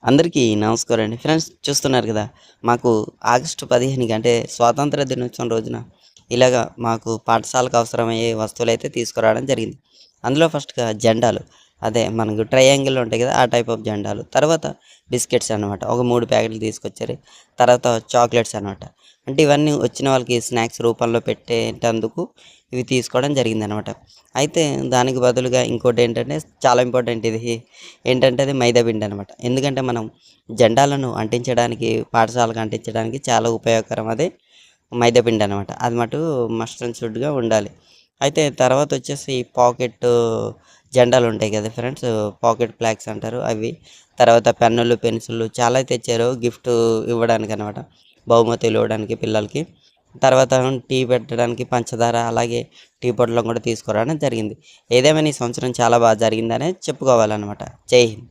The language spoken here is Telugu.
అందరికీ నమస్కారం అండి. ఫ్రెండ్స్ చూస్తున్నారు కదా! మాకు ఆగస్టు 15కి అంటే స్వాతంత్ర దినోత్సవం రోజున ఇలాగా మాకు పాఠశాలకు అవసరమయ్యే వస్తువులైతే తీసుకురావడం జరిగింది. అందులో ఫస్ట్‌గా జెండాలు. అదే మనకు ట్రయాంగిల్ ఉంటాయి కదా! ఆ టైప్ ఆఫ్ జెండాలు. తర్వాత బిస్కెట్స్ అనమాట. ఒక 3 ప్యాకెట్లు తీసుకొచ్చారు. తర్వాత చాక్లెట్స్ అనమాట. అంటే ఇవన్నీ వచ్చిన వాళ్ళకి స్నాక్స్ రూపంలో పెట్టేటందుకు ఇవి తీసుకోవడం జరిగిందనమాట. అయితే దానికి బదులుగా ఇంకోటేంటంటే చాలా ఇంపార్టెంట్ ఇది. ఏంటంటే అది మైదా పిండనమాట. ఎందుకంటే మనం జెండాలను అంటించడానికి, పాఠశాలకు అంటించడానికి చాలా ఉపయోగకరం అది మైదా పిండనమాట. అది మటుకు మస్ట్ అండ్ షుడ్‌గా ఉండాలి. అయితే తర్వాతొచ్చేసి పాకెట్టు జెండాలుంటాయి కదా ఫ్రెండ్స్! పాకెట్ ఫ్లాగ్స్ అంటారు అవి. తర్వాత పెన్నులు, పెన్సిల్లు చాలా తెచ్చారు గిఫ్ట్ ఇవ్వడానికనమాట. బహుమతులు ఇవ్వడానికి పిల్లలకి. తర్వాత టీ పెట్టడానికి పంచదార, అలాగే టీ పొట్లం కూడా తీసుకురావడం జరిగింది. ఏదేమైనా ఈ సంవత్సరం చాలా జరిగిందనే చెప్పుకోవాలనమాట. జై హింద్.